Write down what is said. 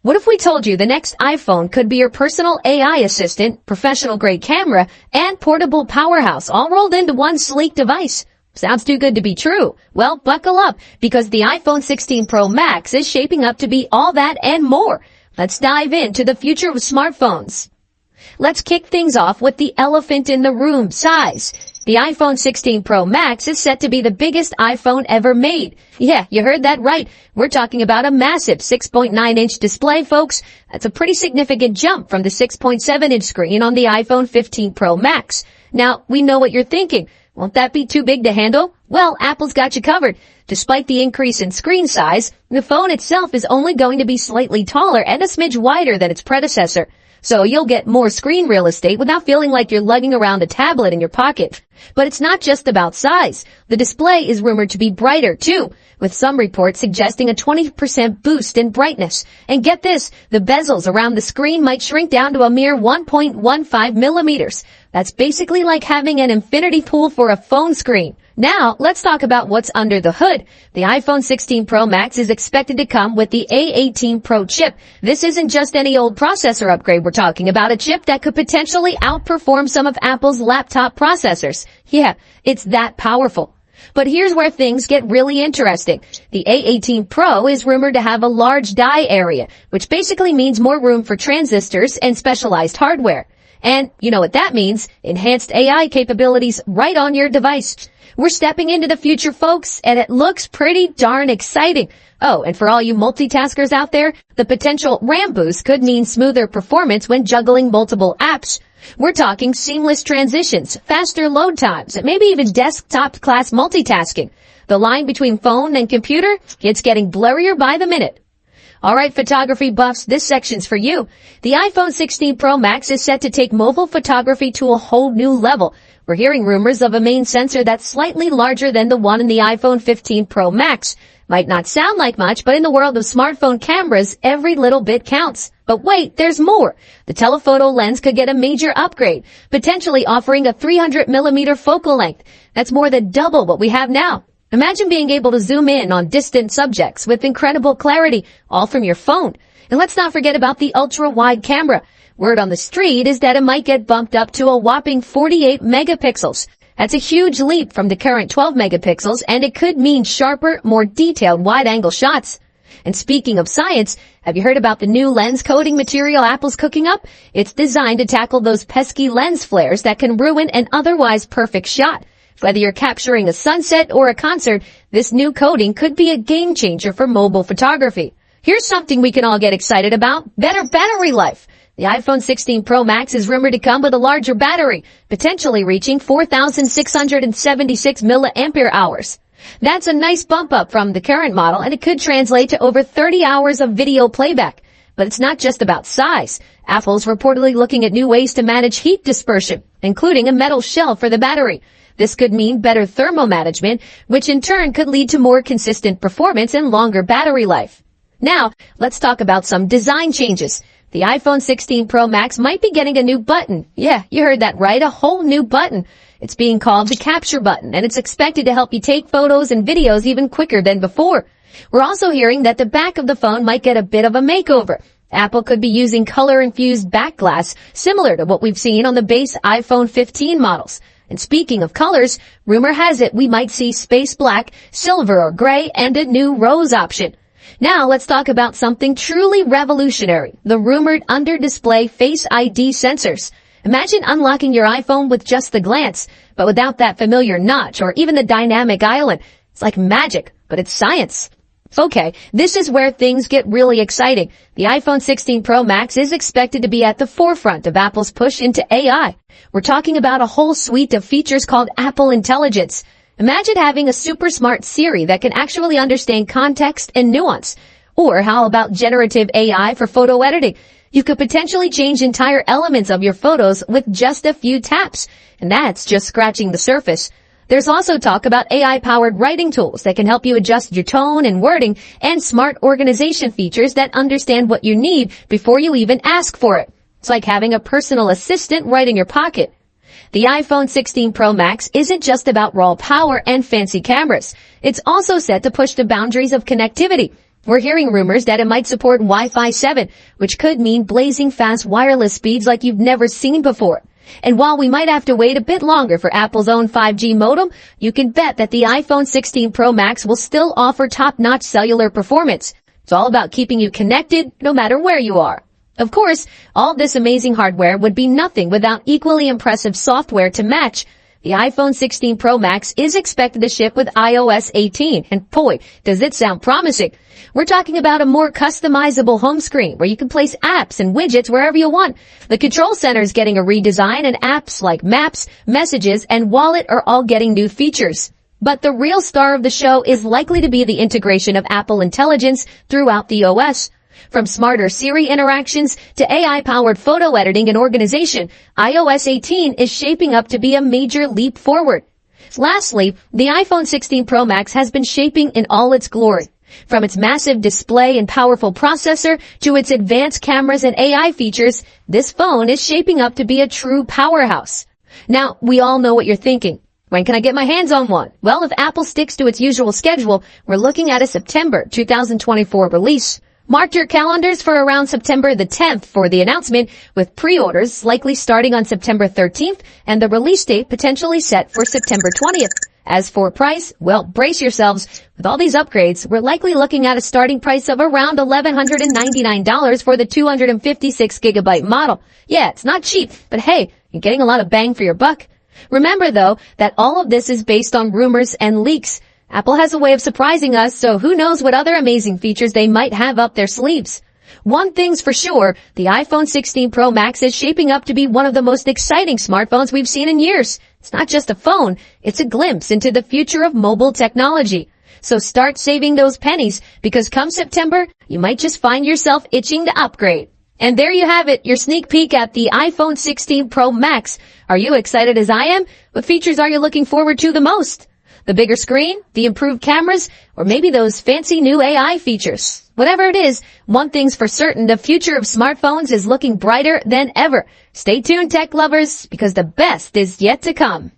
What if we told you the next iPhone could be your personal AI assistant, professional-grade camera, and portable powerhouse all rolled into one sleek device? Sounds too good to be true. Well, buckle up, because the iPhone 16 Pro Max is shaping up to be all that and more. Let's dive into the future of smartphones. Let's kick things off with the elephant in the room, size. The iPhone 16 Pro Max is set to be the biggest iPhone ever made. Yeah, you heard that right. We're talking about a massive 6.9-inch display, folks. That's a pretty significant jump from the 6.7-inch screen on the iPhone 15 Pro Max. Now, we know what you're thinking. Won't that be too big to handle? Well, Apple's got you covered. Despite the increase in screen size, the phone itself is only going to be slightly taller and a smidge wider than its predecessor. So you'll get more screen real estate without feeling like you're lugging around a tablet in your pocket. But it's not just about size. The display is rumored to be brighter, too, with some reports suggesting a 20% boost in brightness. And get this, the bezels around the screen might shrink down to a mere 1.15 millimeters. That's basically like having an infinity pool for a phone screen. Now, let's talk about what's under the hood. The iPhone 16 Pro Max is expected to come with the A18 Pro chip. This isn't just any old processor upgrade. We're talking about a chip that could potentially outperform some of Apple's laptop processors. Yeah, it's that powerful. But here's where things get really interesting. The A18 Pro is rumored to have a large die area, which basically means more room for transistors and specialized hardware. And you know what that means? Enhanced AI capabilities right on your device. We're stepping into the future, folks, and it looks pretty darn exciting. Oh, and for all you multitaskers out there, the potential RAM boost could mean smoother performance when juggling multiple apps. We're talking seamless transitions, faster load times, and maybe even desktop-class multitasking. The line between phone and computer, it's getting blurrier by the minute. All right, photography buffs, this section's for you. The iPhone 16 Pro Max is set to take mobile photography to a whole new level. We're hearing rumors of a main sensor that's slightly larger than the one in the iPhone 15 Pro Max. Might not sound like much, but in the world of smartphone cameras, every little bit counts. But wait, there's more. The telephoto lens could get a major upgrade, potentially offering a 300mm focal length. That's more than double what we have now. Imagine being able to zoom in on distant subjects with incredible clarity, all from your phone. And let's not forget about the ultra-wide camera. Word on the street is that it might get bumped up to a whopping 48 megapixels. That's a huge leap from the current 12 megapixels, and it could mean sharper, more detailed wide-angle shots. And speaking of science, have you heard about the new lens coating material Apple's cooking up? It's designed to tackle those pesky lens flares that can ruin an otherwise perfect shot. Whether you're capturing a sunset or a concert, this new coating could be a game changer for mobile photography. Here's something we can all get excited about: better battery life. The iPhone 16 Pro Max is rumored to come with a larger battery, potentially reaching 4,676 milliampere hours. That's a nice bump up from the current model, and it could translate to over 30 hours of video playback. But it's not just about size. Apple's reportedly looking at new ways to manage heat dispersion, including a metal shell for the battery. This could mean better thermal management, which in turn could lead to more consistent performance and longer battery life. Now, let's talk about some design changes. The iPhone 16 Pro Max might be getting a new button. Yeah, you heard that right, a whole new button. It's being called the capture button, and it's expected to help you take photos and videos even quicker than before. We're also hearing that the back of the phone might get a bit of a makeover. Apple could be using color-infused back glass, similar to what we've seen on the base iPhone 15 models. And speaking of colors, rumor has it we might see space black, silver or gray, and a new rose option. Now let's talk about something truly revolutionary: the rumored under-display Face ID sensors. Imagine unlocking your iPhone with just a glance, but without that familiar notch or even the dynamic island. It's like magic, but it's science. Okay, this is where things get really exciting. The iPhone 16 Pro Max is expected to be at the forefront of Apple's push into AI. We're talking about a whole suite of features called Apple Intelligence. Imagine having a super smart Siri that can actually understand context and nuance. Or how about generative AI for photo editing? You could potentially change entire elements of your photos with just a few taps. And that's just scratching the surface. There's also talk about AI-powered writing tools that can help you adjust your tone and wording, and smart organization features that understand what you need before you even ask for it. It's like having a personal assistant right in your pocket. The iPhone 16 Pro Max isn't just about raw power and fancy cameras. It's also set to push the boundaries of connectivity. We're hearing rumors that it might support Wi-Fi 7, which could mean blazing fast wireless speeds like you've never seen before. And while we might have to wait a bit longer for Apple's own 5G modem, you can bet that the iPhone 16 Pro Max will still offer top-notch cellular performance. It's all about keeping you connected no matter where you are. Of course, all this amazing hardware would be nothing without equally impressive software to match. The iPhone 16 Pro Max is expected to ship with iOS 18, and boy, does it sound promising. We're talking about a more customizable home screen where you can place apps and widgets wherever you want. The control center is getting a redesign, and apps like Maps, Messages, and Wallet are all getting new features. But the real star of the show is likely to be the integration of Apple Intelligence throughout the OS. From smarter Siri interactions to AI-powered photo editing and organization, iOS 18 is shaping up to be a major leap forward. Lastly, the iPhone 16 Pro Max has been shaping in all its glory. From its massive display and powerful processor to its advanced cameras and AI features, this phone is shaping up to be a true powerhouse. Now, we all know what you're thinking. When can I get my hands on one? Well, if Apple sticks to its usual schedule, we're looking at a September 2024 release. Mark your calendars for around September the 10th for the announcement, with pre-orders likely starting on September 13th and the release date potentially set for September 20th. As for price, well, brace yourselves. With all these upgrades, we're likely looking at a starting price of around $1,199 for the 256GB model. Yeah, it's not cheap, but hey, you're getting a lot of bang for your buck. Remember, though, that all of this is based on rumors and leaks. Apple has a way of surprising us, so who knows what other amazing features they might have up their sleeves. One thing's for sure, the iPhone 16 Pro Max is shaping up to be one of the most exciting smartphones we've seen in years. It's not just a phone, it's a glimpse into the future of mobile technology. So start saving those pennies, because come September, you might just find yourself itching to upgrade. And there you have it, your sneak peek at the iPhone 16 Pro Max. Are you excited as I am? What features are you looking forward to the most? The bigger screen, the improved cameras, or maybe those fancy new AI features? Whatever it is, one thing's for certain, the future of smartphones is looking brighter than ever. Stay tuned, tech lovers, because the best is yet to come.